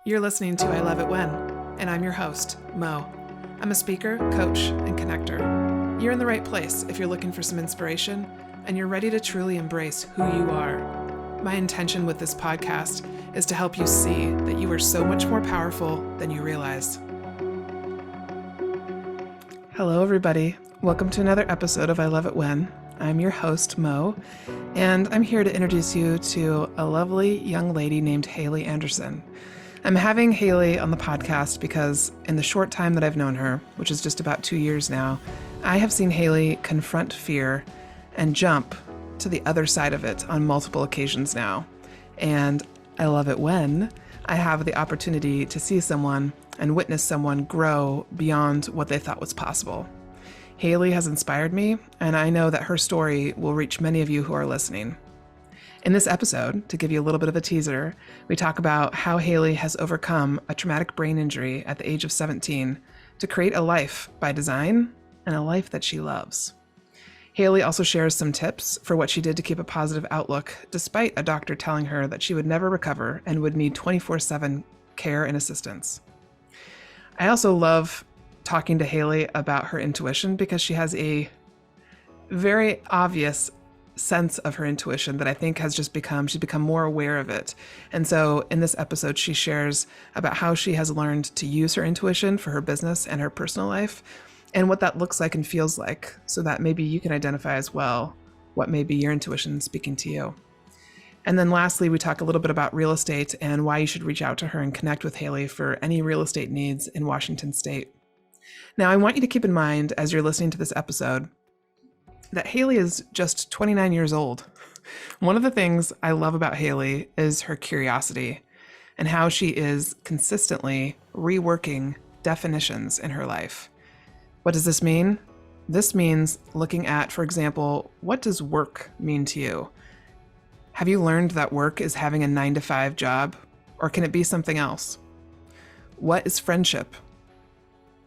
You're listening to I Love It When, and I'm your host, Mo. I'm a speaker, coach, and connector. You're in the right place if you're looking for some inspiration and you're ready to truly embrace who you are. My intention with this podcast is to help you see that you are so much more powerful than you realize. Hello, everybody. Welcome to another episode of I Love It When. I'm your host, Mo, and I'm here to introduce you to a lovely young lady named Haley Anderson. I'm having Haley on the podcast because in the short time that I've known her, which is just about 2 years now, I have seen Haley confront fear and jump to the other side of it on multiple occasions now. And I love it when I have the opportunity to see someone and witness someone grow beyond what they thought was possible. Haley has inspired me, and I know that her story will reach many of you who are listening. In this episode, to give you a little bit of a teaser, we talk about how Haley has overcome a traumatic brain injury at the age of 17 to create a life by design and a life that she loves. Haley also shares some tips for what she did to keep a positive outlook despite a doctor telling her that she would never recover and would need 24/7 care and assistance. I also love talking to Haley about her intuition because she has a very obvious sense of her intuition that I think has just she's become more aware of it. And so in this episode, she shares about how she has learned to use her intuition for her business and her personal life and what that looks like and feels like, so that maybe you can identify as well what may be your intuition speaking to you. And then lastly, we talk a little bit about real estate and why you should reach out to her and connect with Haley for any real estate needs in Washington State. Now, I want you to keep in mind as you're listening to this episode that Haley is just 29 years old. One of the things I love about Haley is her curiosity and how she is consistently reworking definitions in her life. What does this mean? This means looking at, for example, what does work mean to you? Have you learned that work is having a 9-to-5 job, or can it be something else? What is friendship?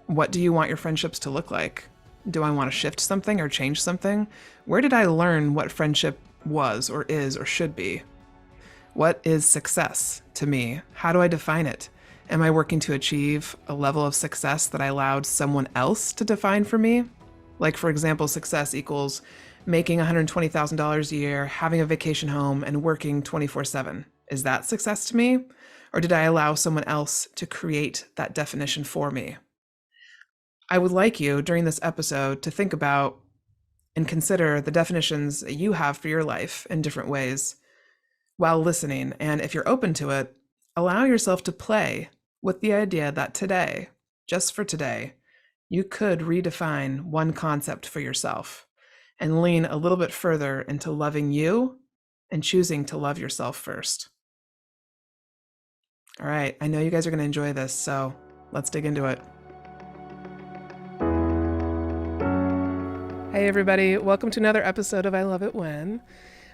What do you want your friendships to look like? Do I want to shift something or change something? Where did I learn what friendship was or is or should be? What is success to me? How do I define it? Am I working to achieve a level of success that I allowed someone else to define for me? Like, for example, success equals making $120,000 a year, having a vacation home, and working 24/7. Is that success to me? Or did I allow someone else to create that definition for me? I would like you during this episode to think about and consider the definitions that you have for your life in different ways while listening. And if you're open to it, allow yourself to play with the idea that today, just for today, you could redefine one concept for yourself and lean a little bit further into loving you and choosing to love yourself first. All right, I know you guys are going to enjoy this, so let's dig into it. Hey everybody, welcome to another episode of I Love It When.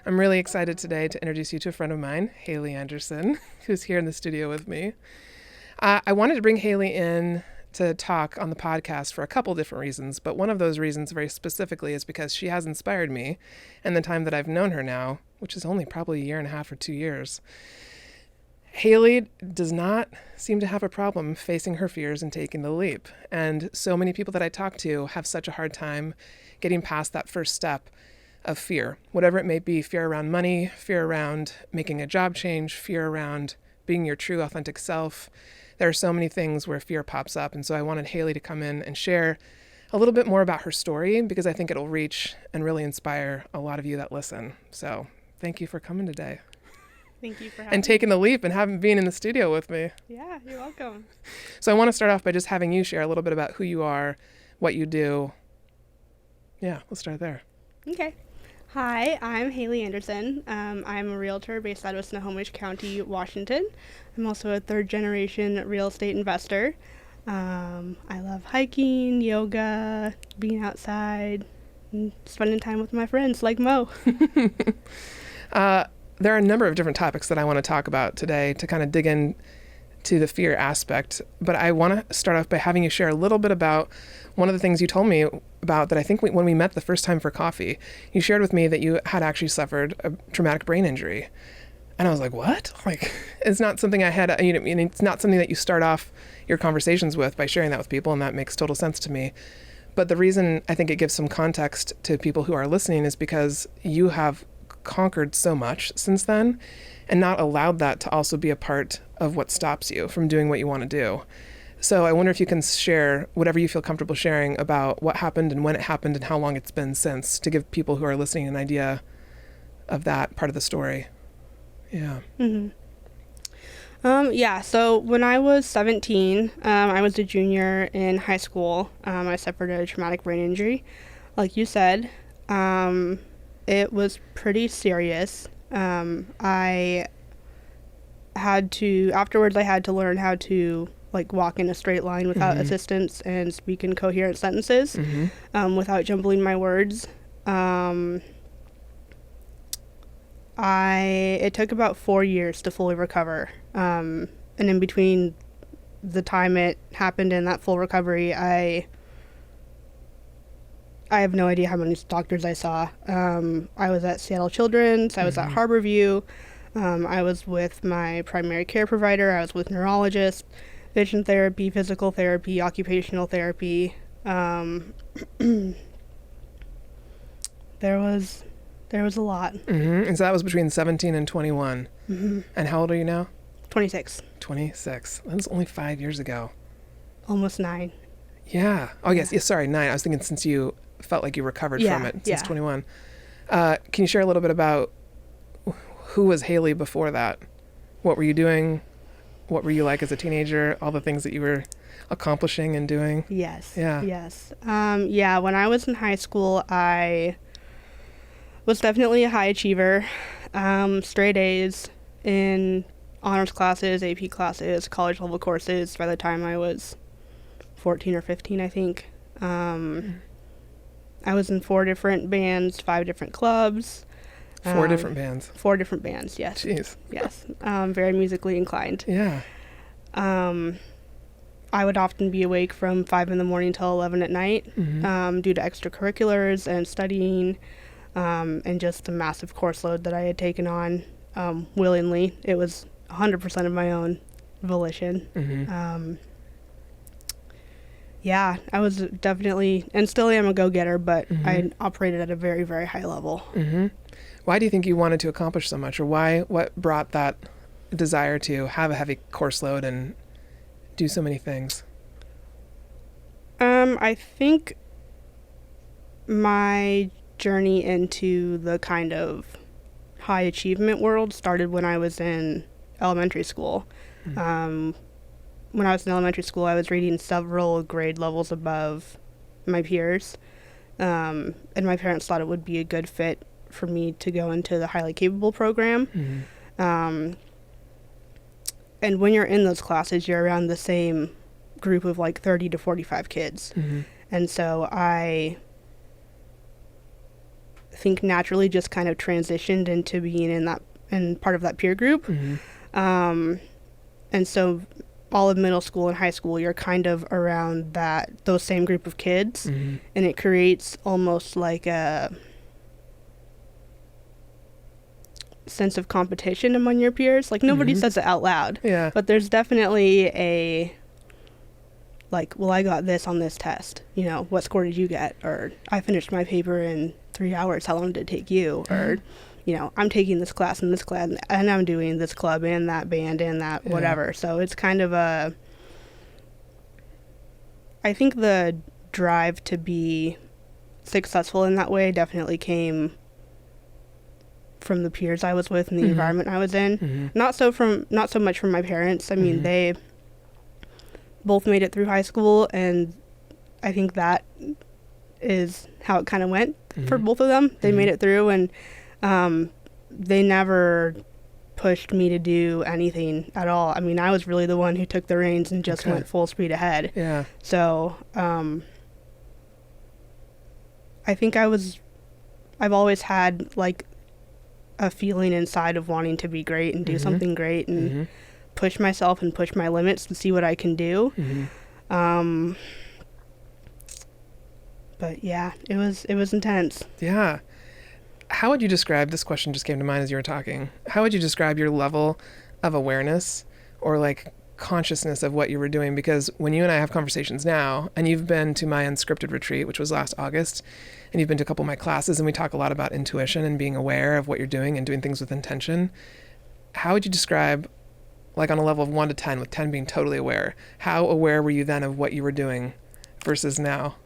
I'm really excited today to introduce you to a friend of mine, Haley Anderson, who's here in the studio with me. I wanted to bring Haley in to talk on the podcast for a couple different reasons, but one of those reasons very specifically is because she has inspired me in the time that I've known her now, which is only probably a year and a half or 2 years. Haley does not seem to have a problem facing her fears and taking the leap. And so many people that I talk to have such a hard time getting past that first step of fear, whatever it may be, fear around money, fear around making a job change, fear around being your true authentic self. There are so many things where fear pops up. And so I wanted Haley to come in and share a little bit more about her story because I think it'll reach and really inspire a lot of you that listen. So thank you for coming today. Thank you for having me. And taking the leap and being in the studio with me. Yeah, you're welcome. So I want to start off by just having you share a little bit about who you are, what you do. Yeah, let's start there. Okay. Hi, I'm Haley Anderson. I'm a realtor based out of Snohomish County, Washington. I'm also a third-generation real estate investor. I love hiking, yoga, being outside, and spending time with my friends like Mo. There are a number of different topics that I want to talk about today to kind of dig in to the fear aspect, but I want to start off by having you share a little bit about one of the things you told me about that I think when we met the first time for coffee. You shared with me that you had actually suffered a traumatic brain injury. And I was like, what? Like, it's not something I had, you know, and it's not something that you start off your conversations with by sharing that with people, and that makes total sense to me. But the reason I think it gives some context to people who are listening is because you have conquered so much since then and not allowed that to also be a part of what stops you from doing what you want to do. So I wonder if you can share whatever you feel comfortable sharing about what happened and when it happened and how long it's been since, to give people who are listening an idea of that part of the story. Yeah. Mm-hmm. So when I was 17, I was a junior in high school. I suffered a traumatic brain injury. Like you said, it was pretty serious. Afterwards I had to learn how to like walk in a straight line without assistance and speak in coherent sentences, without jumbling my words. It took about 4 years to fully recover. And in between the time it happened and that full recovery, I have no idea how many doctors I saw. I was at Seattle Children's, I was at Harborview, I was with my primary care provider, I was with neurologists, vision therapy, physical therapy, occupational therapy. There was a lot. And so that was between 17 and 21. And how old are you now? 26. 26. That was only 5 years ago. Almost 9. Yeah. Oh, yes. Yeah, sorry, 9. I was thinking since you felt like you recovered from it since 21. Can you share a little bit about who was Haley before that? What were you doing? What were you like as a teenager? All the things that you were accomplishing and doing? Yes. Yeah. Yes. When I was in high school, I was definitely a high achiever. Straight A's in honors classes, AP classes, college level courses by the time I was 14 or 15, I think. I was in 4 different bands, 5 different clubs. 4 different bands? 4 different bands, yes. Jeez. Yes. Very musically inclined. Yeah. I would often be awake from 5 in the morning till 11 at night, due to extracurriculars and studying, and just the massive course load that I had taken on willingly. It was 100% of my own volition. I was definitely, and still am, a go-getter, but I operated at a very, very high level. Why do you think you wanted to accomplish so much, or what brought that desire to have a heavy course load and do so many things? I think my journey into the kind of high achievement world started when I was in elementary school. When I was in elementary school, I was reading several grade levels above my peers, and my parents thought it would be a good fit for me to go into the highly capable program. And when you're in those classes, you're around the same group of like 30 to 45 kids. And so I think naturally just kind of transitioned into being in part of that peer group. And so all of middle school and high school, you're kind of around those same group of kids, and it creates almost like a sense of competition among your peers. Like, nobody says it out loud, but there's definitely a like, well, I got this on this test, what score did you get? Or I finished my paper in 3 hours, how long did it take you? Or I'm taking this class and this class, and I'm doing this club and that band and that whatever. So it's kind of I think the drive to be successful in that way definitely came from the peers I was with and the environment I was in. Not so much from my parents. I mean, they both made it through high school, and I think that is how it kind of went for both of them. They made it through, and they never pushed me to do anything at all. I mean, I was really the one who took the reins and just went full speed ahead. Yeah. So I think I've always had like a feeling inside of wanting to be great and do something great and push myself and push my limits to see what I can do. But yeah, it was intense. Yeah. How would you describe, this question just came to mind as you were talking, how would you describe your level of awareness or like consciousness of what you were doing? Because when you and I have conversations now, and you've been to my unscripted retreat, which was last August, and you've been to a couple of my classes, and we talk a lot about intuition and being aware of what you're doing and doing things with intention. How would you describe, like on a level of 1 to 10, with 10 being totally aware, how aware were you then of what you were doing versus now?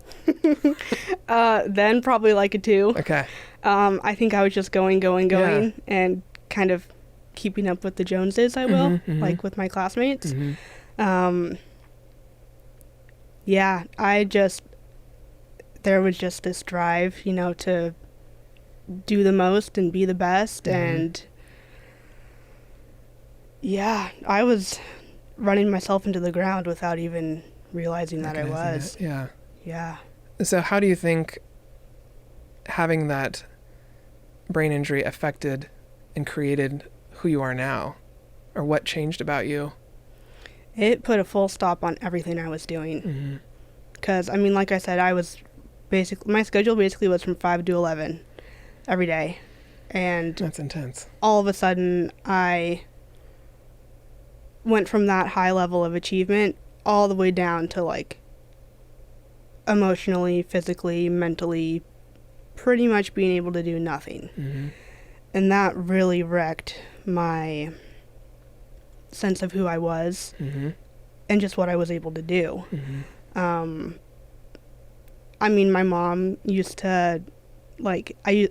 Then probably like a 2. Okay. I think I was just going, Yeah. and kind of keeping up with the Joneses, I will, like with my classmates. Yeah, there was just this drive, to do the most and be the best. And yeah, I was running myself into the ground without even realizing that I was. Yeah. Yeah. So how do you think having that brain injury affected and created who you are now? Or what changed about you? It put a full stop on everything I was doing. Because, like I said, my schedule basically was from 5 to 11 every day. And That's intense. all of a sudden, I went from that high level of achievement all the way down to, like, emotionally, physically, mentally, pretty much being able to do nothing. And that really wrecked my sense of who I was and just what I was able to do. My mom used to, my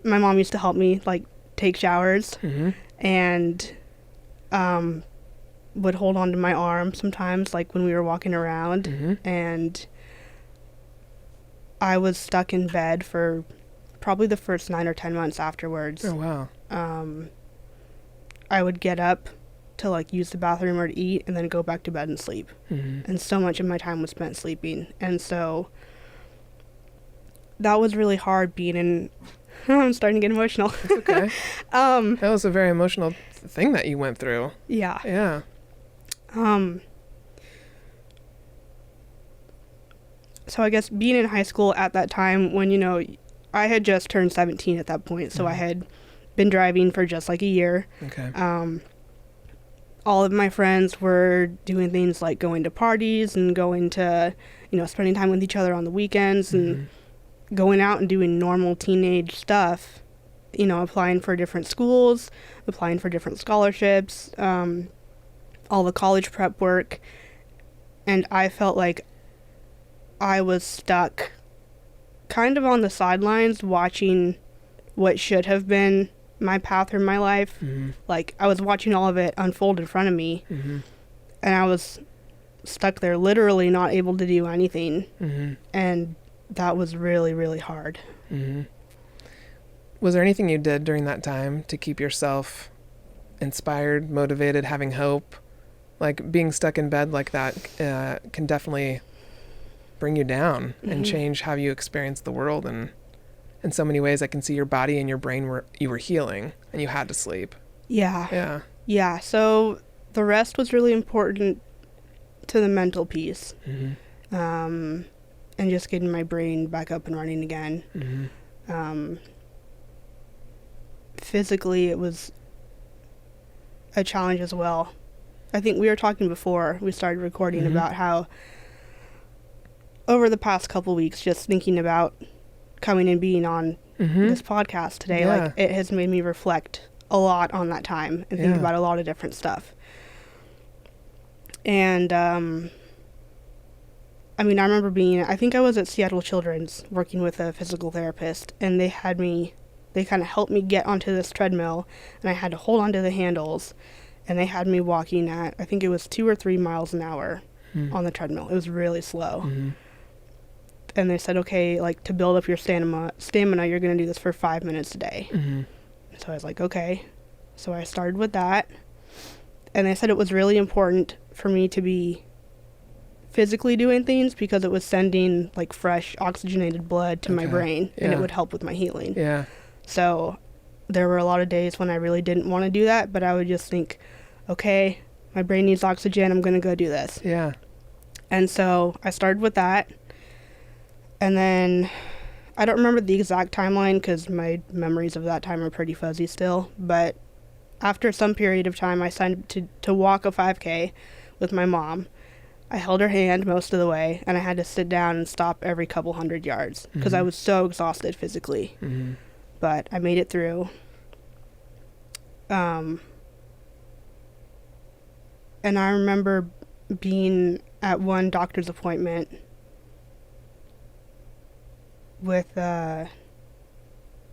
mom used to help me, like, take showers and would hold on to my arm sometimes, like, when we were walking around. And I was stuck in bed for probably the first 9 or 10 months afterwards. Oh, wow. I would get up to, like, use the bathroom or to eat and then go back to bed and sleep. And so much of my time was spent sleeping. And so that was really hard being in... I'm starting to get emotional. It's okay. That was a very emotional thing that you went through. Yeah. Yeah. So I guess being in high school at that time when, I had just turned 17 at that point, so I had been driving for just like a year. Okay. All of my friends were doing things like going to parties and going to, spending time with each other on the weekends and going out and doing normal teenage stuff, applying for different schools, applying for different scholarships, all the college prep work. And I felt like I was stuck kind of on the sidelines watching what should have been my path or my life. Like, I was watching all of it unfold in front of me, and I was stuck there literally not able to do anything. And that was really, really hard. Was there anything you did during that time to keep yourself inspired, motivated, having hope? Like, being stuck in bed like that can definitely bring you down and change how you experience the world. And in so many ways, I can see your body and your brain you were healing and you had to sleep. Yeah. So the rest was really important to the mental piece. And just getting my brain back up and running again. Physically, it was a challenge as well. I think we were talking before we started recording about how over the past couple weeks, just thinking about coming and being on this podcast today, like, it has made me reflect a lot on that time and think about a lot of different stuff. And I remember I think I was at Seattle Children's working with a physical therapist, and they kind of helped me get onto this treadmill, and I had to hold onto the handles, and they had me walking at, I think it was 2 or 3 miles an hour on the treadmill. It was really slow. And they said, okay, like, to build up your stamina, you're going to do this for 5 minutes a day. So I was like, okay. So I started with that. And they said it was really important for me to be physically doing things because it was sending, like, fresh oxygenated blood to my brain, and it would help with my healing. So there were a lot of days when I really didn't want to do that, but I would just think, okay, my brain needs oxygen, I'm going to go do this. And so I started with that. And then I don't remember the exact timeline because my memories of that time are pretty fuzzy still, but after some period of time, I signed to walk a 5K with my mom. I held her hand most of the way, and I had to sit down and stop every couple hundred yards because I was so exhausted physically. But I made it through. And I remember being at one doctor's appointment with,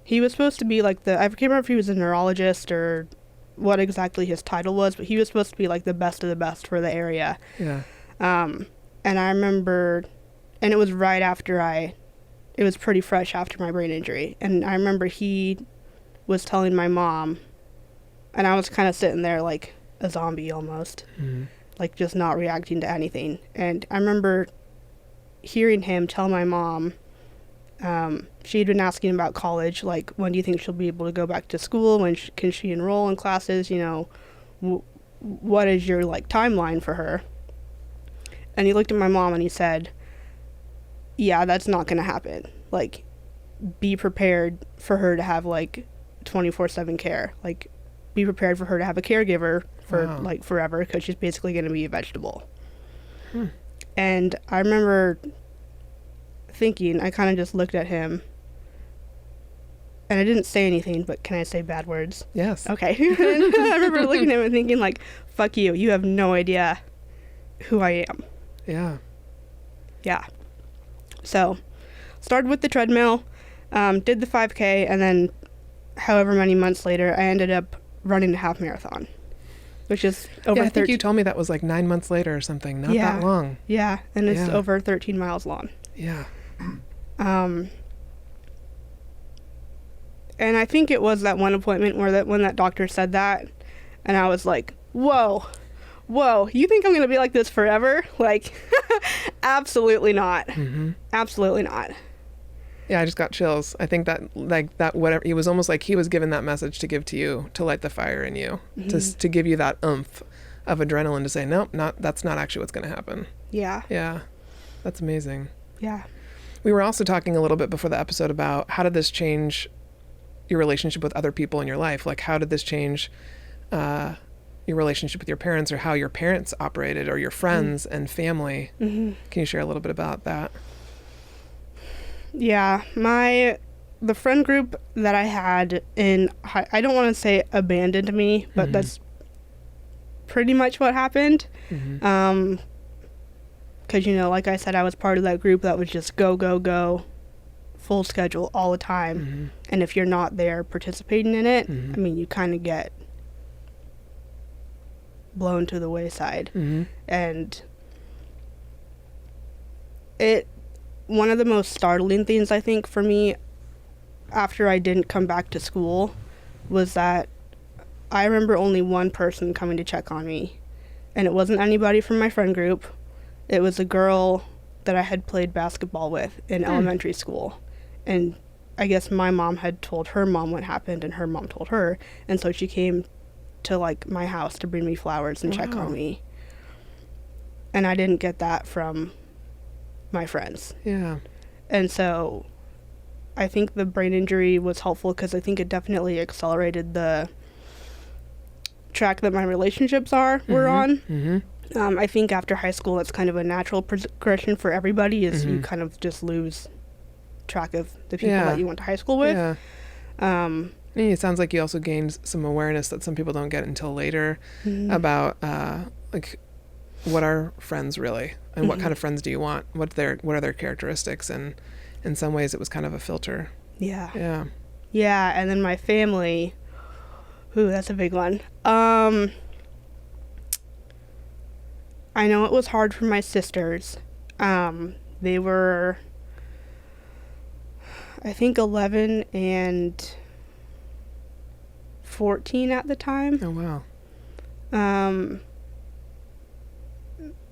he was supposed to be like I can't remember if he was a neurologist or what exactly his title was, but he was supposed to be like the best of the best for the area. Yeah. And I remember, and it was right after it was pretty fresh after my brain injury. And I remember he was telling my mom, and I was kind of sitting there like a zombie almost, like just not reacting to anything. And I remember hearing him tell my mom, she had been asking about college, like, when do you think she'll be able to go back to school? When can she enroll in classes? You know, what is your, like, timeline for her? And he looked at my mom and he said, yeah, that's not going to happen. Like, be prepared for her to have, like, 24/7 care. Like, be prepared for her to have a caregiver for, like, forever, because she's basically going to be a vegetable. And I remember thinking, I kind of just looked at him, and I didn't say anything, but can I say bad words? Yes. Okay. I remember looking at him and thinking, like, fuck you. You have no idea who I am. Yeah. Yeah. So, started with the treadmill, did the 5K, and then however many months later, I ended up running a half marathon, which is over I think you told me that was like 9 months later or something. Not that long. Yeah, and it's over 13 miles long. Yeah. And I think it was that one appointment when that doctor said that, and I was like, whoa, you think I'm going to be like this forever? Like, absolutely not. Absolutely not. Yeah, I just got chills. I think that, like, that whatever, it was almost like he was given that message to give to you, to light the fire in you, to give you that oomph of adrenaline to say, nope, that's not actually what's going to happen. Yeah. Yeah. That's amazing. Yeah. We were also talking a little bit before the episode about how did this change your relationship with other people in your life? Like, how did this change your relationship with your parents, or how your parents operated, or your friends and family? Can you share a little bit about that? Yeah, the friend group that I had I don't want to say abandoned me, but that's pretty much what happened. Because, you know, like I said, I was part of that group that was just go, full schedule all the time. And if you're not there participating in it, I mean, you kind of get blown to the wayside. And one of the most startling things, I think, for me after I didn't come back to school was that I remember only one person coming to check on me, and it wasn't anybody from my friend group. It was a girl that I had played basketball with in elementary school, and I guess my mom had told her mom what happened, and her mom told her, and so she came to, like, my house to bring me flowers and check on me. And I didn't get that from my friends. Yeah. And so I think the brain injury was helpful because I think it definitely accelerated the track that my relationships were on. I think after high school, that's kind of a natural progression for everybody, is you kind of just lose track of the people that you went to high school with. It sounds like you also gained some awareness that some people don't get until later about like, what are friends really, and what kind of friends do you want? What are their characteristics? And in some ways, it was kind of a filter. Yeah. And then my family. Ooh, that's a big one. I know it was hard for my sisters. They were, I think, 11 and 14 at the time. Oh, wow.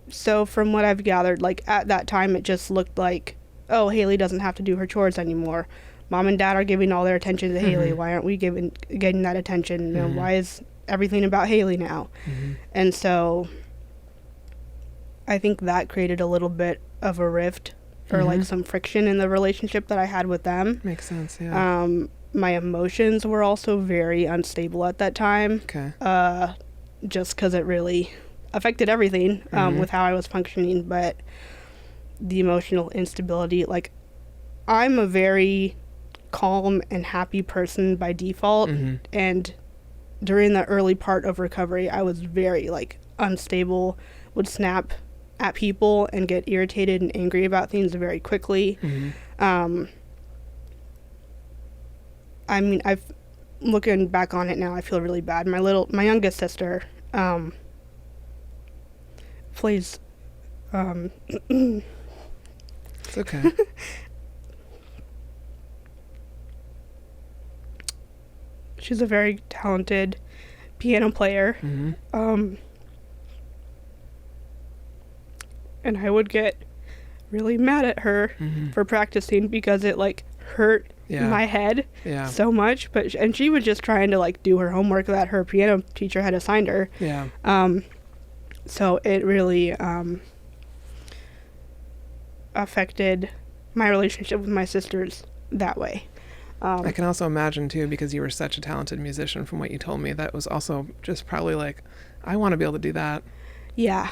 So from what I've gathered, like, at that time, it just looked like, oh, Haley doesn't have to do her chores anymore. Mom and Dad are giving all their attention to Haley. Why aren't we getting that attention? You know, why is everything about Haley now? And so I think that created a little bit of a rift or like some friction in the relationship that I had with them. Makes sense, yeah. My emotions were also very unstable at that time. Okay. Just because it really affected everything with how I was functioning. But the emotional instability, like, I'm a very calm and happy person by default. And during the early part of recovery, I was very, like, unstable, would snap at people and get irritated and angry about things very quickly. I mean, looking back on it now, I feel really bad. My youngest sister, plays, It's okay. she's a very talented piano player. And I would get really mad at her for practicing because it, like, hurt my head so much. And she was just trying to, like, do her homework that her piano teacher had assigned her. So it really affected my relationship with my sisters that way. I can also imagine, too, because you were such a talented musician from what you told me, that was also just probably like, I want to be able to do that. Yeah.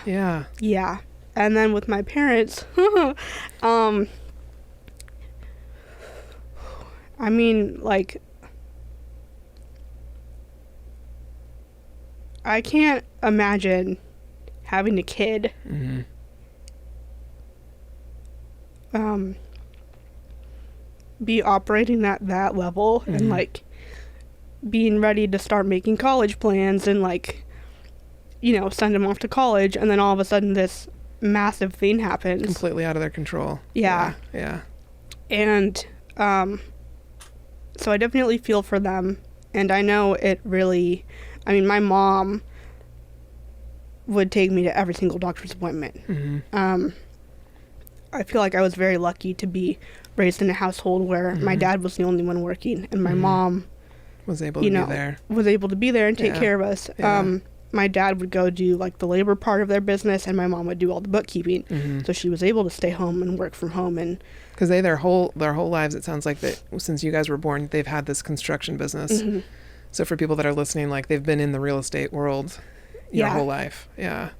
And then with my parents, I mean, like, I can't imagine having a kid be operating at that level and, like, being ready to start making college plans and, like, you know, send them off to college, and then all of a sudden this massive thing happens. Completely out of their control. Yeah. And so I definitely feel for them, and I know it really, I mean, my mom would take me to every single doctor's appointment. I feel like I was very lucky to be raised in a household where my dad was the only one working, and my mom was able to be there and take care of us. My dad would go do, like, the labor part of their business, and my mom would do all the bookkeeping. So she was able to stay home and work from home. And because their whole lives, it sounds like that since you guys were born, they've had this construction business. So for people that are listening, like, they've been in the real estate world your whole life. Yeah.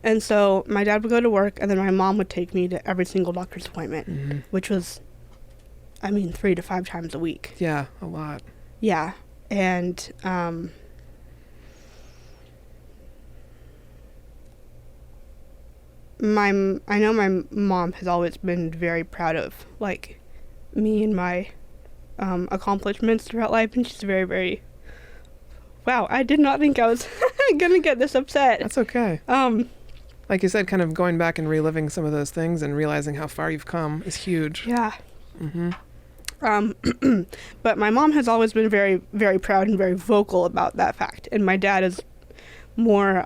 And so my dad would go to work, and then my mom would take me to every single doctor's appointment, which was, I mean, 3 to 5 times a week. Yeah, a lot. Yeah. And I know my mom has always been very proud of, like, me and my accomplishments throughout life, and she's very, very, wow, I did not think I was gonna get this upset. That's okay. Like you said, kind of going back and reliving some of those things and realizing how far you've come is huge. Yeah. But my mom has always been very, very proud and very vocal about that fact, and my dad is more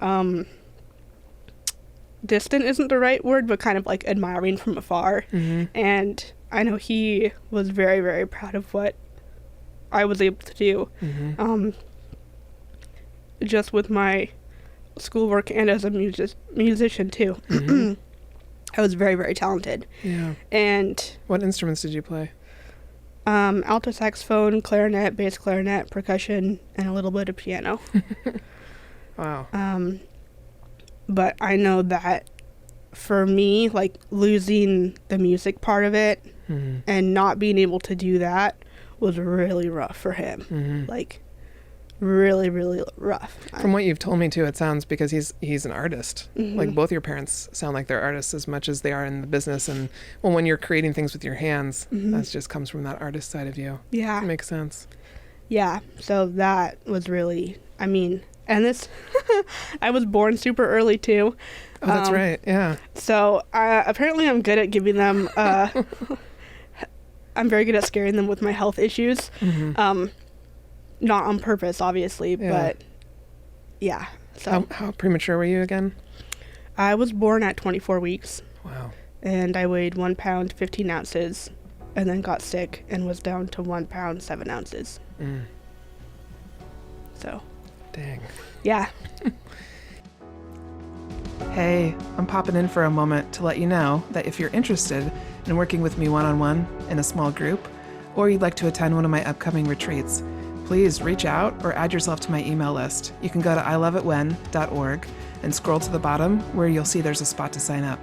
distant isn't the right word, but kind of, like, admiring from afar. And I know he was very, very proud of what I was able to do, just with my schoolwork and as a musician too. I was very, very talented. And what instruments did you play? Alto saxophone, clarinet, bass clarinet, percussion, and a little bit of piano. Wow. But I know that for me, like, losing the music part of it and not being able to do that was really rough for him. Like, really, really rough. From what you've told me too, it sounds, because he's an artist. Like, both your parents sound like they're artists as much as they are in the business. And well, when you're creating things with your hands, that just comes from that artist side of you. Yeah. It makes sense. Yeah. So that was really, I mean, and this, I was born super early too. Oh, that's right. Yeah. So apparently I'm good at giving them, I'm very good at scaring them with my health issues. Not on purpose, obviously, but yeah. So how premature were you again? I was born at 24 weeks. Wow. And I weighed 1 pound, 15 ounces, and then got sick and was down to 1 pound, 7 ounces. So. Dang. Yeah. Hey, I'm popping in for a moment to let you know that if you're interested in working with me one-on-one in a small group, or you'd like to attend one of my upcoming retreats, please reach out or add yourself to my email list. You can go to iloveitwhen.org and scroll to the bottom where you'll see there's a spot to sign up.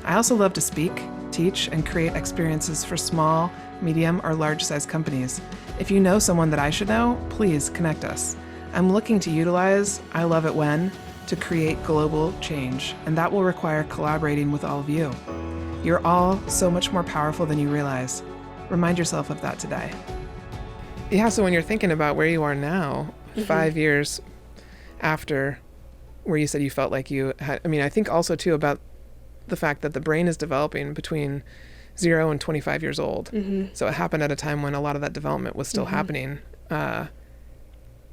I also love to speak, teach, and create experiences for small, medium, or large-sized companies. If you know someone that I should know, please connect us. I'm looking to utilize I Love It When to create global change, and that will require collaborating with all of you. You're all so much more powerful than you realize. Remind yourself of that today. Yeah, so when you're thinking about where you are now, 5 years after where you said you felt like you had, I think also too about the fact that the brain is developing between 0 and 25 years old. So it happened at a time when a lot of that development was still happening. And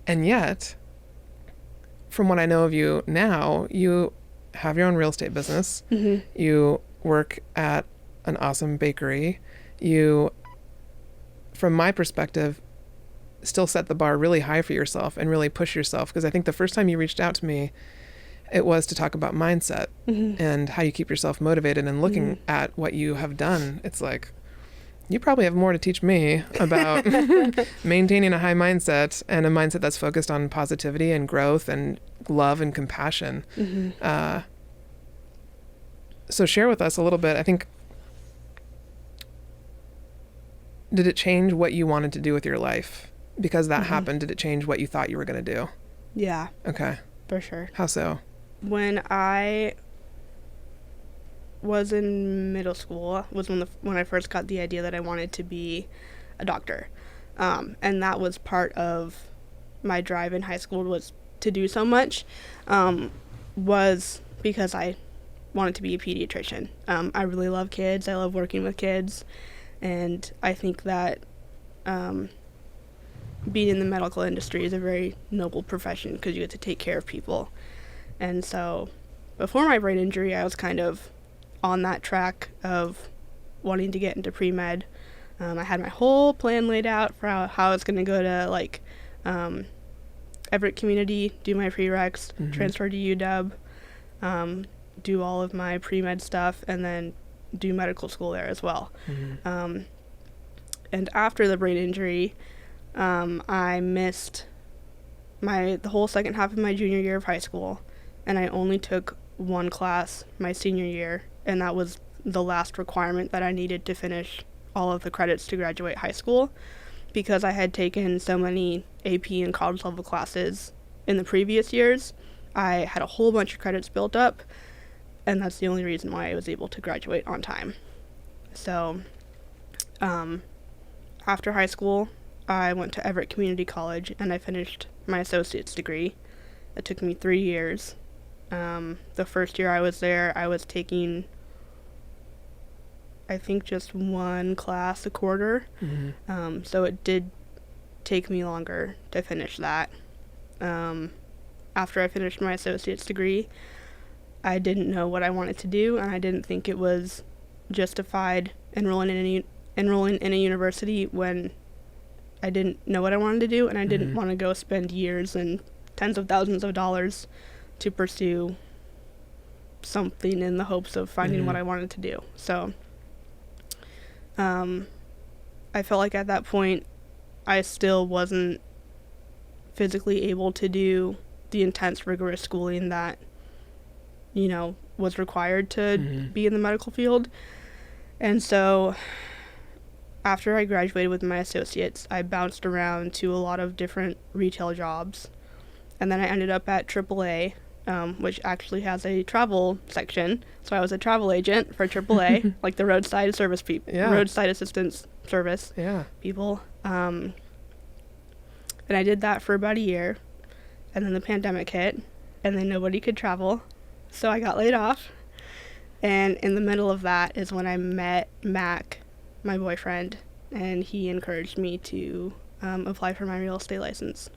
yet, from what I know of you now, you have your own real estate business. You work at an awesome bakery. You, from my perspective, still set the bar really high for yourself and really push yourself. Because I think the first time you reached out to me, it was to talk about mindset and how you keep yourself motivated. And looking at what you have done, it's like, you probably have more to teach me about maintaining a high mindset and a mindset that's focused on positivity and growth and love and compassion. So share with us a little bit. I think, did it change what you wanted to do with your life? Because that happened, did it change what you thought you were going to do? Yeah. Okay. For sure. How so? When I was in middle school was when I first got the idea that I wanted to be a doctor. And that was part of my drive in high school, was to do so much, was because I wanted to be a pediatrician. I really love kids. I love working with kids. And I think that being in the medical industry is a very noble profession because you get to take care of people. And so before my brain injury, I was kind of on that track of wanting to get into pre-med. I had my whole plan laid out for how I was going to go to Everett Community, do my prereqs, transfer to UW, do all of my pre-med stuff, and then do medical school there as well. And after the brain injury, I missed the whole second half of my junior year of high school, and I only took one class my senior year, and that was the last requirement that I needed to finish all of the credits to graduate high school, because I had taken so many AP and college level classes in the previous years. I had a whole bunch of credits built up, and that's the only reason why I was able to graduate on time. So after high school, I went to Everett Community College, and I finished my associate's degree. It took me 3 years. The first year I was there, I was taking, I think, just one class a quarter. So it did take me longer to finish that. After I finished my associate's degree, I didn't know what I wanted to do, and I didn't think it was justified enrolling in a university when I didn't know what I wanted to do, and I didn't want to go spend years and tens of thousands of dollars to pursue something in the hopes of finding what I wanted to do. So I felt like at that point I still wasn't physically able to do the intense, rigorous schooling that, was required to be in the medical field. And so after I graduated with my associates, I bounced around to a lot of different retail jobs. And then I ended up at AAA, which actually has a travel section. So I was a travel agent for AAA, like the roadside service people, roadside assistance service people. And I did that for about a year. And then the pandemic hit, and then nobody could travel. So I got laid off. And in the middle of that is when I met Mac, my boyfriend, and he encouraged me to apply for my real estate license.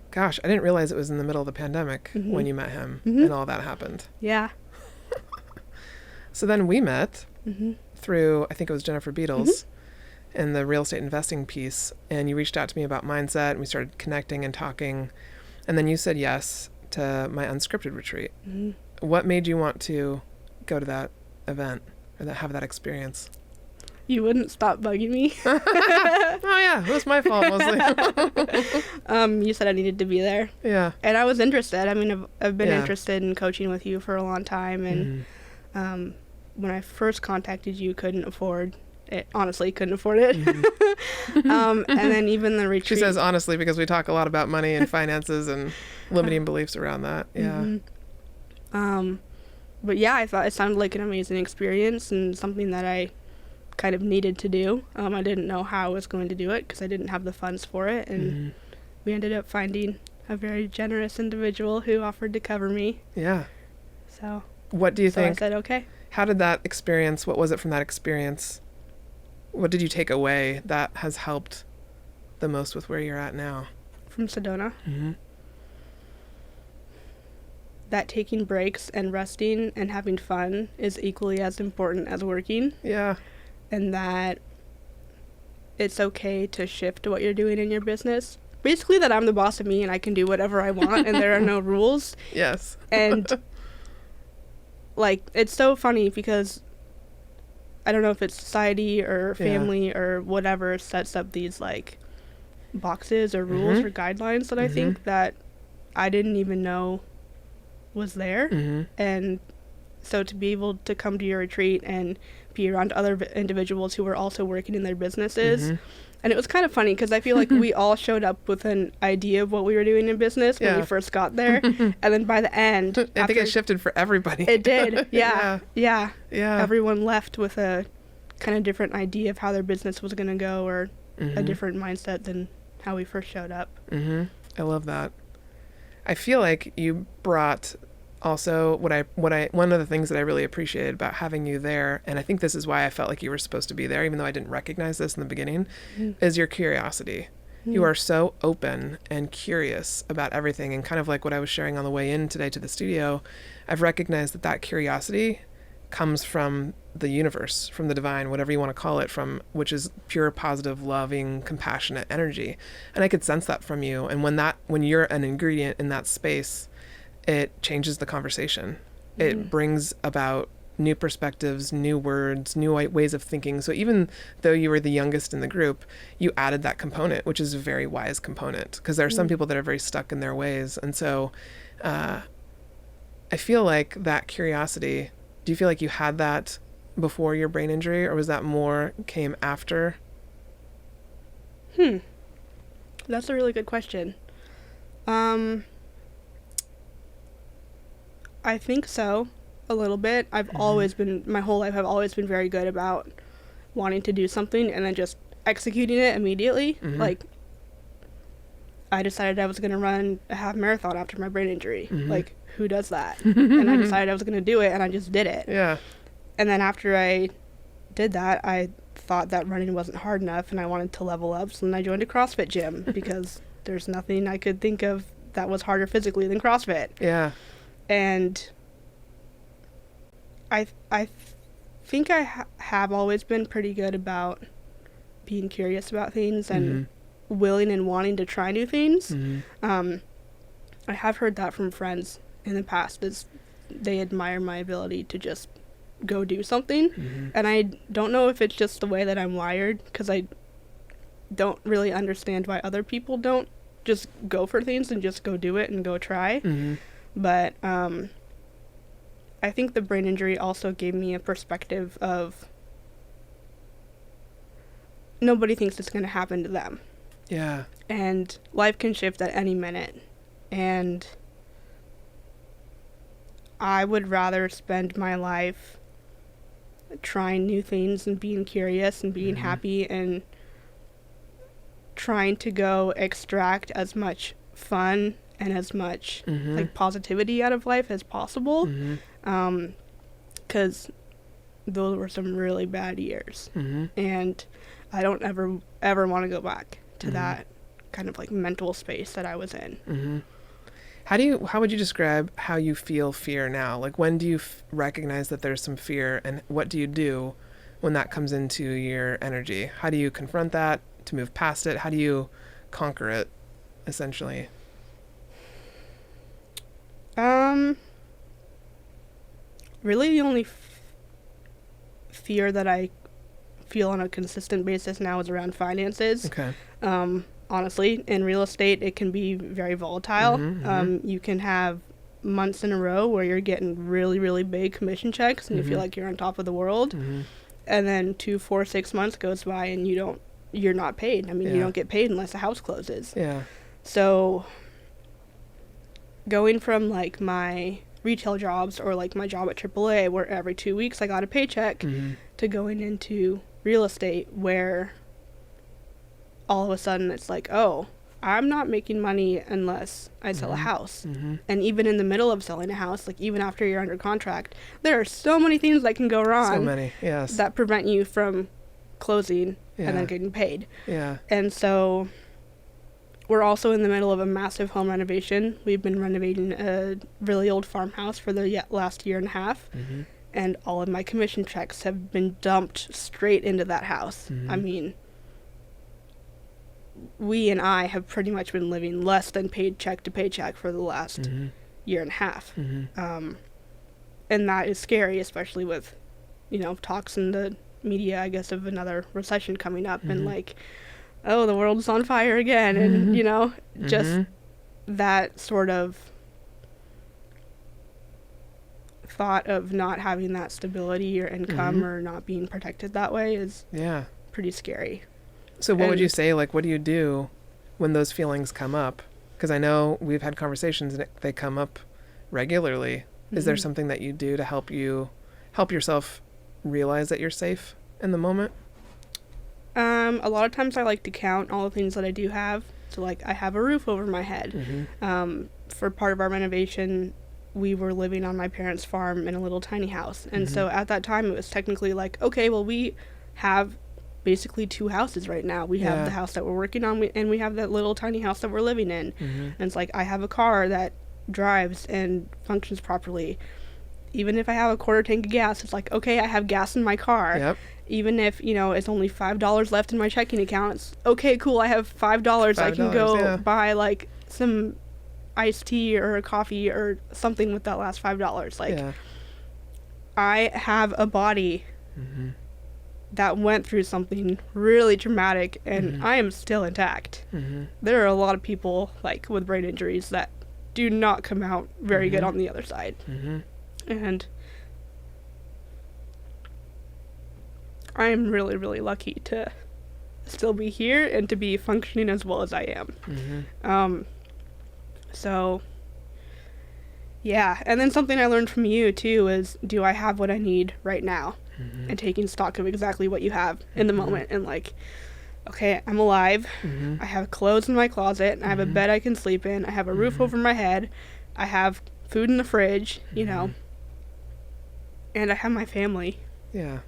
Gosh, I didn't realize it was in the middle of the pandemic when you met him and all that happened. Yeah. So then we met through, I think it was Jennifer Beatles and the real estate investing piece, and you reached out to me about mindset, and we started connecting and talking, and then you said yes to my unscripted retreat. what made you want to go to that event or have that experience? You wouldn't stop bugging me. Oh yeah, it was my fault mostly. You said I needed to be there. Yeah. And I was interested. I mean, I've been Yeah. interested in coaching with you for a long time, and when I first contacted you, couldn't afford it. Honestly, couldn't afford it. And then even the retreat. She says honestly because we talk a lot about money and finances and limiting beliefs around that. Yeah. But yeah, I thought it sounded like an amazing experience and something that I kind of needed to do. I didn't know how I was going to do it because I didn't have the funds for it, and we ended up finding a very generous individual who offered to cover me. Yeah. So what do you think? I said okay. How did that experience, what was it from that experience? What did you take away that has helped the most with where you're at now? From Sedona? That taking breaks and resting and having fun is equally as important as working. Yeah. And that it's okay to shift what you're doing in your business. Basically that I'm the boss of me and I can do whatever I want and there are no rules. Yes. And like, it's so funny because I don't know if it's society or family or whatever sets up these like boxes or rules or guidelines that I think that I didn't even know was there. And so to be able to come to your retreat and be around other individuals who were also working in their businesses. And it was kind of funny because I feel like we all showed up with an idea of what we were doing in business when we first got there. And then by the end... I think it shifted for everybody. It did. Yeah. Yeah. Everyone left with a kind of different idea of how their business was going to go or a different mindset than how we first showed up. I love that. I feel like you brought... Also, one of the things that I really appreciated about having you there, and I think this is why I felt like you were supposed to be there, even though I didn't recognize this in the beginning, is your curiosity. You are so open and curious about everything, and kind of like what I was sharing on the way in today to the studio, I've recognized that curiosity comes from the universe, from the divine, whatever you want to call it, which is pure, positive, loving, compassionate energy. And I could sense that from you. And when you're an ingredient in that space, it changes the conversation. It brings about new perspectives, new words, new ways of thinking. So even though you were the youngest in the group, you added that component, which is a very wise component, because there are some people that are very stuck in their ways. And so I feel like that curiosity, do you feel like you had that before your brain injury, or was that more came after? That's a really good question. I think so, a little bit. I've always been, my whole life, I've always been very good about wanting to do something and then just executing it immediately. Like, I decided I was going to run a half marathon after my brain injury. Like, who does that? And I decided I was going to do it, and I just did it. Yeah. And then after I did that, I thought that running wasn't hard enough, and I wanted to level up, so then I joined a CrossFit gym because there's nothing I could think of that was harder physically than CrossFit. Yeah. And I think I have always been pretty good about being curious about things and willing and wanting to try new things. I have heard that from friends in the past, is they admire my ability to just go do something. And I don't know if it's just the way that I'm wired, because I don't really understand why other people don't just go for things and just go do it and go try. But I think the brain injury also gave me a perspective of nobody thinks it's going to happen to them. Yeah. And life can shift at any minute. And I would rather spend my life trying new things and being curious and being happy and trying to go extract as much fun and as much like positivity out of life as possible, because those were some really bad years, and I don't ever want to go back to that kind of like mental space that I was in. How would you describe how you feel fear now? Like, when do you recognize that there's some fear, and what do you do when that comes into your energy? How do you confront that to move past it? How do you conquer it, essentially? really the only fear that I feel on a consistent basis now is around finances. Okay. Honestly, in real estate, it can be very volatile. You can have months in a row where you're getting really, really big commission checks and you feel like you're on top of the world. And then 2, 4, 6 months goes by and you're not paid. I mean, you don't get paid unless the house closes. Yeah. So going from like my retail jobs or like my job at AAA where every 2 weeks I got a paycheck to going into real estate where all of a sudden it's like, oh, I'm not making money unless I sell a house. And even in the middle of selling a house, like even after you're under contract, there are so many things that can go wrong. So many, yes. That prevent you from closing and then getting paid. Yeah. And so we're also in the middle of a massive home renovation. We've been renovating a really old farmhouse for the last year and a half. And all of my commission checks have been dumped straight into that house. I mean, we and I have pretty much been living less than paycheck to paycheck for the last year and a half. And that is scary, especially with, talks in the media, I guess, of another recession coming up and like, oh, the world's on fire again. And, just that sort of thought of not having that stability or income or not being protected that way is pretty scary. So what would you say, like, what do you do when those feelings come up? Because I know we've had conversations and they come up regularly. Is there something that you do to help yourself realize that you're safe in the moment? A lot of times I like to count all the things that I do have. So, like, I have a roof over my head. For part of our renovation, we were living on my parents' farm in a little tiny house. And so at that time, it was technically like, okay, well, we have basically 2 houses right now. We have the house that we're working on, and we have that little tiny house that we're living in. And it's like, I have a car that drives and functions properly. Even if I have a quarter tank of gas, it's like, okay, I have gas in my car. Even if, it's only $5 left in my checking account, it's okay, cool, I have $5. I can go buy like some iced tea or a coffee or something with that last $5. Like, I have a body that went through something really traumatic, and I am still intact. There are a lot of people like with brain injuries that do not come out very good on the other side. And I am really, really lucky to still be here and to be functioning as well as I am. So yeah, and then something I learned from you too is, do I have what I need right now? And taking stock of exactly what you have in the moment, and like, okay, I'm alive. I have clothes in my closet. I have a bed I can sleep in. I have a roof over my head. I have food in the fridge, and I have my family. Yeah.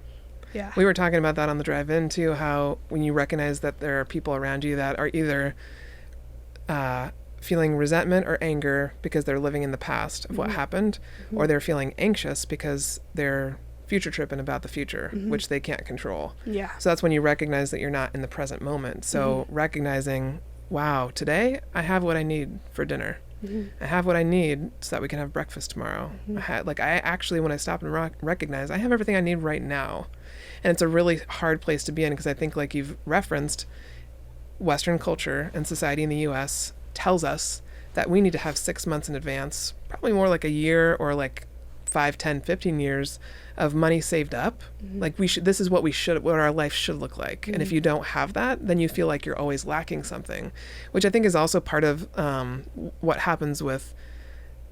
We were talking about that on the drive in too, how when you recognize that there are people around you that are either feeling resentment or anger because they're living in the past of what happened, or they're feeling anxious because they're future tripping about the future, which they can't control. So that's when you recognize that you're not in the present moment. So recognizing, wow, today I have what I need for dinner. I have what I need so that we can have breakfast tomorrow. I actually, when I stop and recognize, I have everything I need right now. And it's a really hard place to be in, because I think, like you've referenced, Western culture and society in the U.S. tells us that we need to have 6 months in advance, probably more like a year or like 5, 10, 15 years of money saved up. Like, this is what our life should look like. And if you don't have that, then you feel like you're always lacking something, which I think is also part of what happens with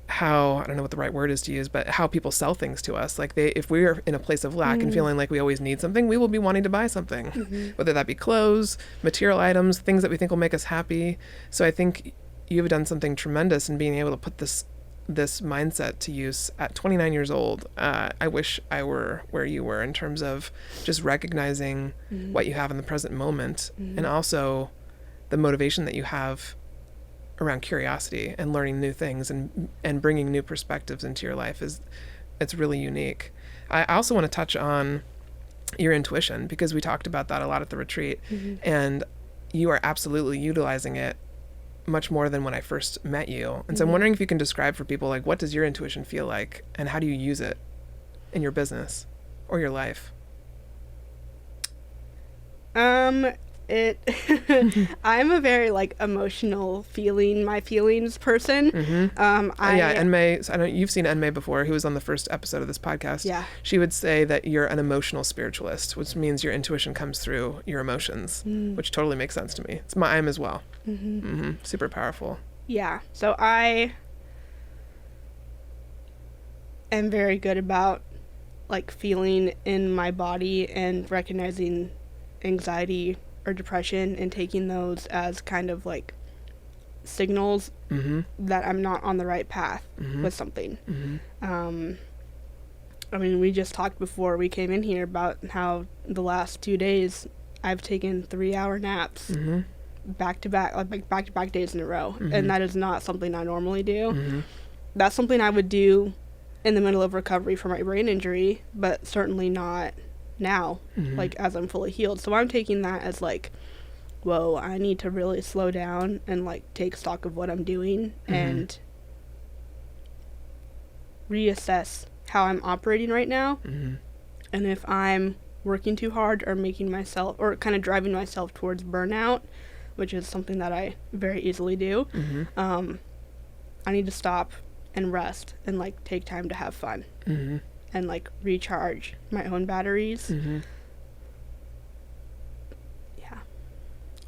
how, I don't know what the right word is to use, but how people sell things to us. Like, if we're in a place of lack and feeling like we always need something, we will be wanting to buy something, whether that be clothes, material items, things that we think will make us happy. So I think you've done something tremendous in being able to put this mindset to use at 29 years old. I wish I were where you were, in terms of just recognizing what you have in the present moment, and also the motivation that you have around curiosity and learning new things and bringing new perspectives into your life. It's really unique. I also want to touch on your intuition, because we talked about that a lot at the retreat, and you are absolutely utilizing it much more than when I first met you. And so I'm wondering if you can describe for people, like, what does your intuition feel like, and how do you use it in your business or your life? It I'm a very like emotional feeling my feelings person. And May, I know you've seen May before, who was on the first episode of this podcast. Yeah. She would say that you're an emotional spiritualist, which means your intuition comes through your emotions, which totally makes sense to me. I am as well. Super powerful. Yeah. So I am very good about like feeling in my body and recognizing anxiety or depression and taking those as kind of like signals that I'm not on the right path with something. I mean, we just talked before we came in here about how the last 2 days I've taken 3-hour naps back to back days in a row, and that is not something I normally do. That's something I would do in the middle of recovery from my brain injury, but certainly not now, like as I'm fully healed. So I'm taking that as like, whoa, I need to really slow down and like take stock of what I'm doing and reassess how I'm operating right now, and if I'm working too hard or making myself or kind of driving myself towards burnout, which is something that I very easily do. I need to stop and rest and like take time to have fun and like recharge my own batteries. Yeah.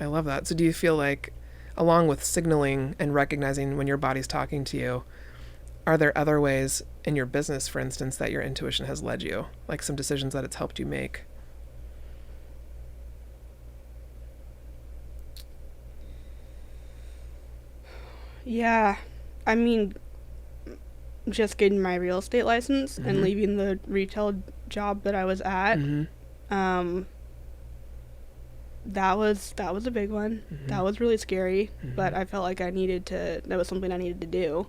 I love that. So do you feel like, along with signaling and recognizing when your body's talking to you, are there other ways in your business, for instance, that your intuition has led you? Like some decisions that it's helped you make? Yeah. I mean, just getting my real estate license and leaving the retail job that I was at. That was a big one. That was really scary, but I felt like that was something I needed to do.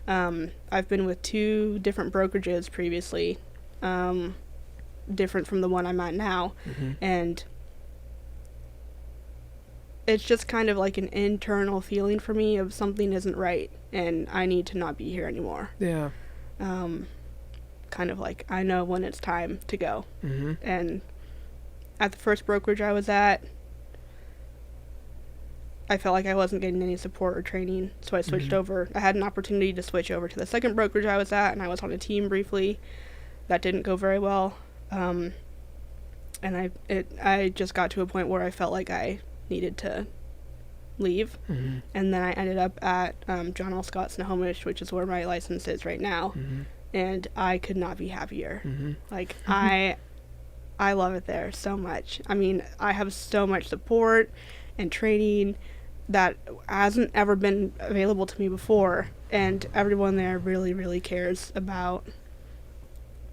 I've been with 2 different brokerages previously, different from the one I'm at now, and it's just kind of like an internal feeling for me of something isn't right and I need to not be here anymore. Yeah. Kind of like I know when it's time to go. And at the first brokerage I was at, I felt like I wasn't getting any support or training, so I switched over. I had an opportunity to switch over to the second brokerage I was at, and I was on a team briefly. That didn't go very well. And I just got to a point where I felt like I needed to leave. And then I ended up at John L. Scott Snohomish, which is where my license is right now. And I could not be happier. Like I love it there so much. I mean, I have so much support and training that hasn't ever been available to me before, and everyone there really, really cares about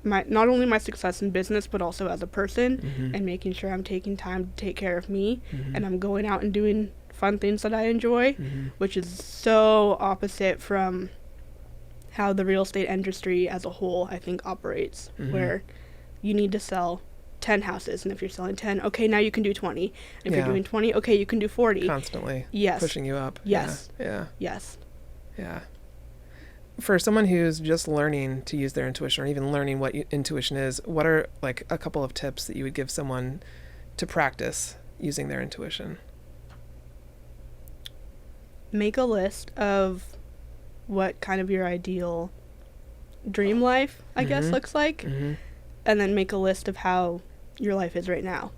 not only my success in business but also as a person, and making sure I'm taking time to take care of me, and I'm going out and doing fun things that I enjoy, which is so opposite from how the real estate industry as a whole I think operates, where you need to sell 10 houses, and if you're selling 10, okay, now you can do 20. And if you're doing 20, okay, you can do 40. Constantly pushing you up. Yes. Yes. For someone who's just learning to use their intuition, or even learning what intuition is, what are like a couple of tips that you would give someone to practice using their intuition? Make a list of what kind of your ideal dream life, I guess, looks like, and then make a list of how your life is right now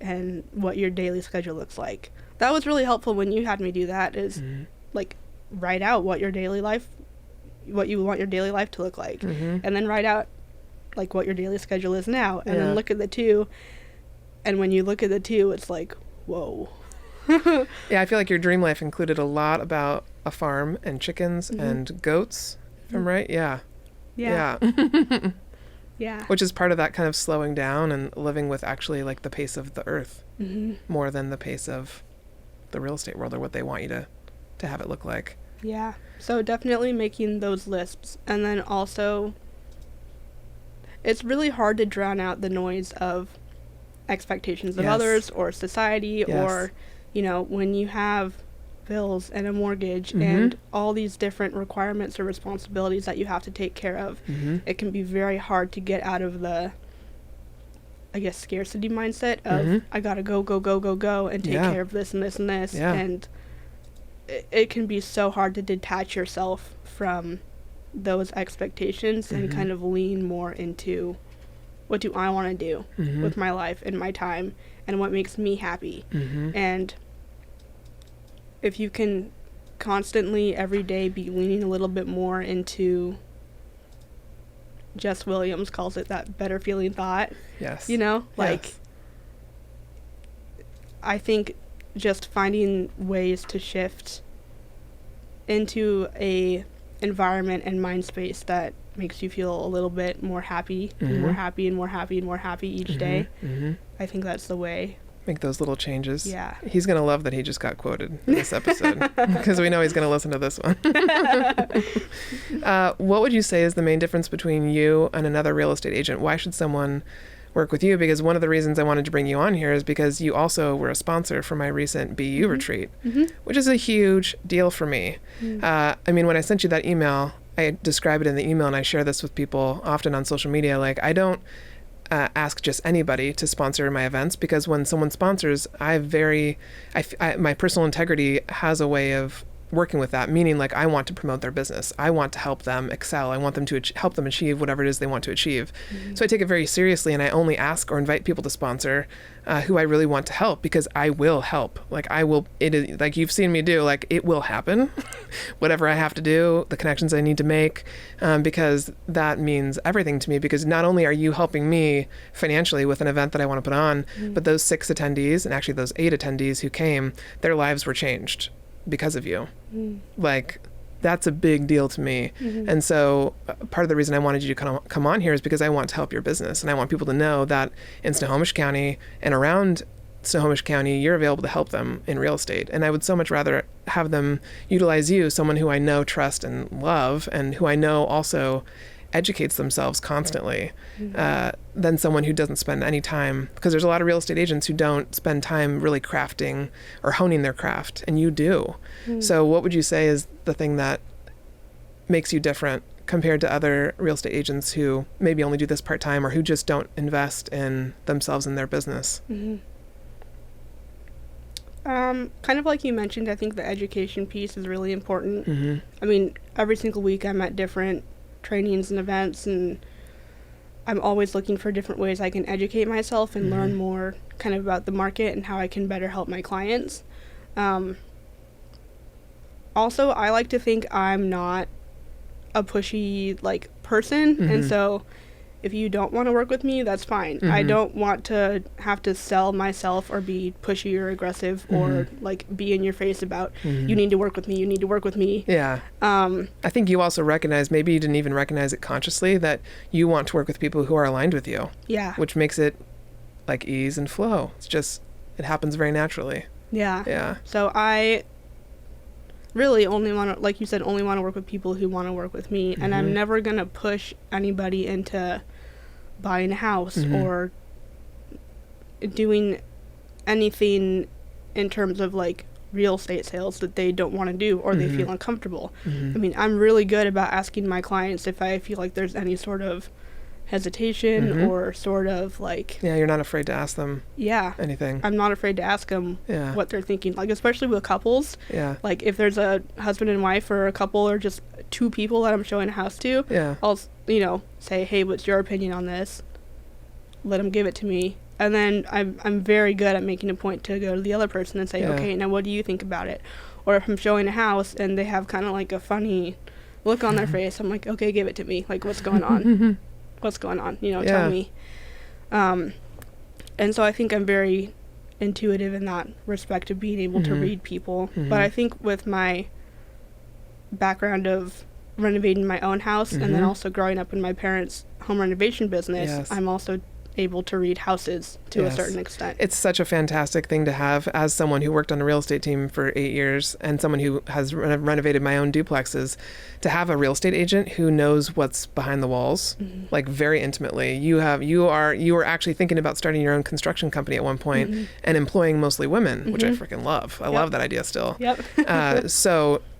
and what your daily schedule looks like. That was really helpful when you had me do that, is like write out what you want your daily life to look like, and then write out like what your daily schedule is now, and then look at the two, and when you look at the two, it's like, whoa. Yeah, I feel like your dream life included a lot about a farm and chickens and goats, if I'm right. Yeah. Which is part of that kind of slowing down and living with actually like the pace of the earth more than the pace of the real estate world, or what they want you to have it look like. Yeah. So definitely making those lists. And then also, it's really hard to drown out the noise of expectations of others or society, or, you know, when you have bills and a mortgage and all these different requirements or responsibilities that you have to take care of. It can be very hard to get out of the, I guess, scarcity mindset of I gotta go and take care of this and this and this. And it can be so hard to detach yourself from those expectations and kind of lean more into what do I want to do with my life and my time and what makes me happy. And if you can constantly every day be leaning a little bit more into, Jess Williams calls it that better feeling thought. Yes. You know, like, I think just finding ways to shift into a environment and mind space that makes you feel a little bit more happy and more happy and more happy and more happy each day. I think that's the way. Make those little changes. Yeah. He's going to love that he just got quoted in this episode because we know he's going to listen to this one. What would you say is the main difference between you and another real estate agent? Why should someone work with you? Because one of the reasons I wanted to bring you on here is because you also were a sponsor for my recent BU retreat, which is a huge deal for me. I mean, when I sent you that email, I describe it in the email and I share this with people often on social media. Like, I don't ask just anybody to sponsor my events because when someone sponsors, my personal integrity has a way of working with that, meaning like I want to promote their business. I want to help them excel. I want them to help them achieve whatever it is they want to achieve. So I take it very seriously and I only ask or invite people to sponsor who I really want to help because I will help. Like it is like you've seen me do, like it will happen, whatever I have to do, the connections I need to make, because that means everything to me because not only are you helping me financially with an event that I want to put on, but those 6 attendees and actually those 8 attendees who came, their lives were changed because of you. Like that's a big deal to me. And so part of the reason I wanted you to come on here is because I want to help your business and I want people to know that in Snohomish County and around Snohomish County, you're available to help them in real estate. And I would so much rather have them utilize you, someone who I know, trust, and love, and who I know also educates themselves constantly, than someone who doesn't spend any time, because there's a lot of real estate agents who don't spend time really crafting or honing their craft, and you do. So what would you say is the thing that makes you different compared to other real estate agents who maybe only do this part-time or who just don't invest in themselves and their business? Kind of like you mentioned, I think the education piece is really important. I mean, every single week I'm at different trainings and events, and I'm always looking for different ways I can educate myself and learn more kind of about the market and how I can better help my clients. Also, I like to think I'm not a pushy like person, and so if you don't want to work with me, that's fine. I don't want to have to sell myself or be pushy or aggressive or like be in your face about you need to work with me, you need to work with me. Yeah. I think you also recognize, maybe you didn't even recognize it consciously, that you want to work with people who are aligned with you. Yeah. Which makes it like ease and flow. It's just, it happens very naturally. Yeah. Yeah. So I really only want to, like you said, only want to work with people who want to work with me. And I'm never going to push anybody into buying a house or doing anything in terms of like real estate sales that they don't want to do or they feel uncomfortable. I mean, I'm really good about asking my clients if I feel like there's any sort of hesitation or sort of like... Yeah, you're not afraid to ask them anything. I'm not afraid to ask them what they're thinking, like especially with couples. Yeah. Like if there's a husband and wife or a couple or just 2 people that I'm showing a house to, I'll, say, hey, what's your opinion on this? Let them give it to me. And then I'm very good at making a point to go to the other person and say, okay, now what do you think about it? Or if I'm showing a house and they have kind of like a funny look on their face, I'm like, okay, give it to me. Like, what's going on? What's going on? Tell me. And so I think I'm very intuitive in that respect of being able to read people. But I think with my background of renovating my own house and then also growing up in my parents' home renovation business, I'm also able to read houses to a Yes. certain extent. It's such a fantastic thing to have as someone who worked on a real estate team for 8 years and someone who has renovated my own duplexes, to have a real estate agent who knows what's behind the walls, like very intimately. You were actually thinking about starting your own construction company at one point and employing mostly women, which I freaking love. I love that idea still. Yep.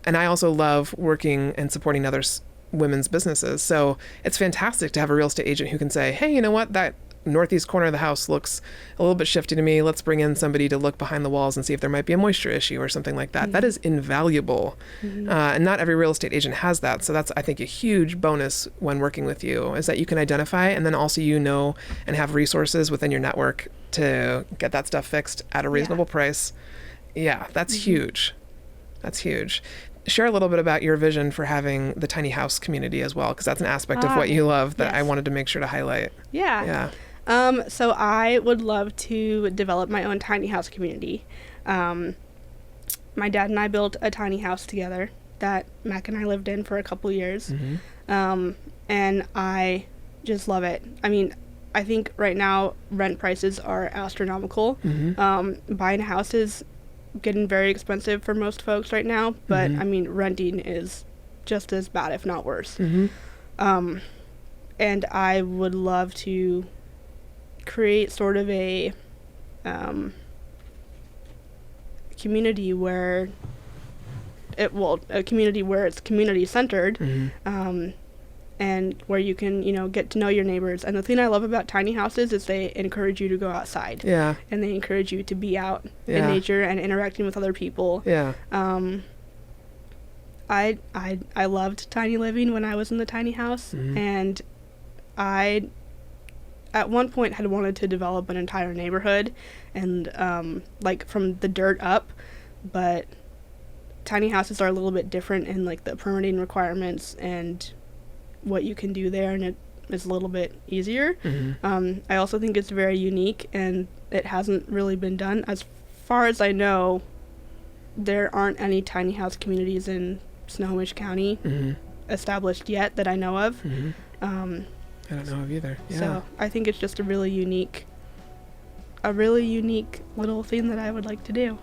And I also love working and supporting others women's businesses. So it's fantastic to have a real estate agent who can say, hey, you know what, that northeast corner of the house looks a little bit shifty to me. Let's bring in somebody to look behind the walls and see if there might be a moisture issue or something like that. That is invaluable. And not every real estate agent has that. So that's, I think, a huge bonus when working with you, is that you can identify, and then also and have resources within your network to get that stuff fixed at a reasonable price. Yeah, that's huge. That's huge. Share a little bit about your vision for having the tiny house community as well, because that's an aspect of what you love that I wanted to make sure to highlight. Yeah. So I would love to develop my own tiny house community. My dad and I built a tiny house together that Mac and I lived in for a couple years. And I just love it. I mean, I think right now rent prices are astronomical. Buying a house is getting very expensive for most folks right now, but I mean, renting is just as bad, if not worse. And I would love to create sort of a community where a community where it's community centered, and where you can, get to know your neighbors. And the thing I love about tiny houses is they encourage you to go outside. Yeah. And they encourage you to be out in nature and interacting with other people. Yeah. I loved tiny living when I was in the tiny house, and I at one point had wanted to develop an entire neighborhood and like from the dirt up, but tiny houses are a little bit different in like the permitting requirements and what you can do there, and it is a little bit easier. I also think it's very unique, and it hasn't really been done. As far as I know, there aren't any tiny house communities in Snohomish County established yet that I know of. I don't know of either. Yeah. So I think it's just a really unique little thing that I would like to do.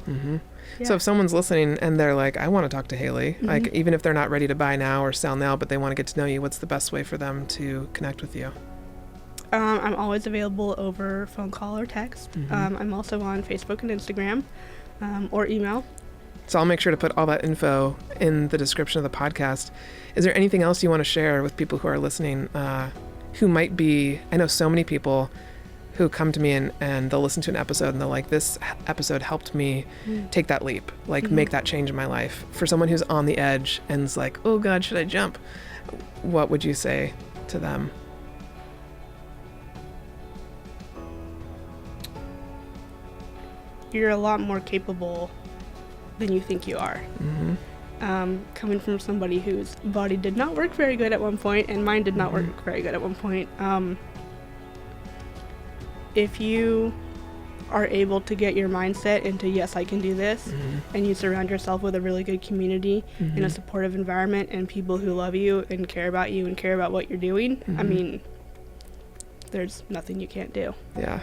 Yeah. So if someone's listening and they're like, I want to talk to Haley, like even if they're not ready to buy now or sell now, but they want to get to know you, what's the best way for them to connect with you? I'm always available over phone call or text. I'm also on Facebook and Instagram, or email. So I'll make sure to put all that info in the description of the podcast. Is there anything else you want to share with people who are listening, who might be, I know so many people who come to me and they'll listen to an episode and they're like, this episode helped me take that leap, like make that change in my life. For someone who's on the edge and is like, oh God, should I jump? What would you say to them? You're a lot more capable than you think you are. Coming from somebody whose body did not work very good at one point, and mine did not work very good at one point. If you are able to get your mindset into, yes, I can do this, and you surround yourself with a really good community and a supportive environment and people who love you and care about what you're doing, I mean, there's nothing you can't do. Yeah.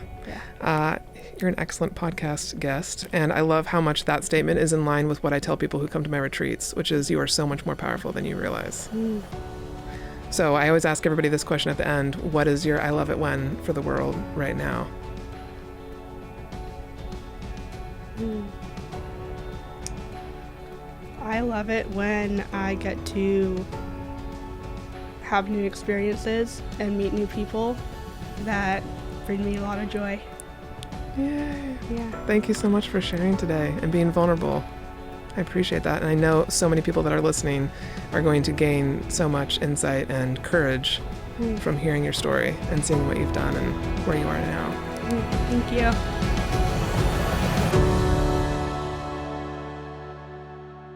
You're an excellent podcast guest, and I love how much that statement is in line with what I tell people who come to my retreats, which is you are so much more powerful than you realize. So I always ask everybody this question at the end: what is your I love it when for the world right now? I love it when I get to have new experiences and meet new people that bring me a lot of joy. Yay. Yeah. Thank you so much for sharing today and being vulnerable. I appreciate that. And I know so many people that are listening are going to gain so much insight and courage from hearing your story and seeing what you've done and where you are now. Thank you.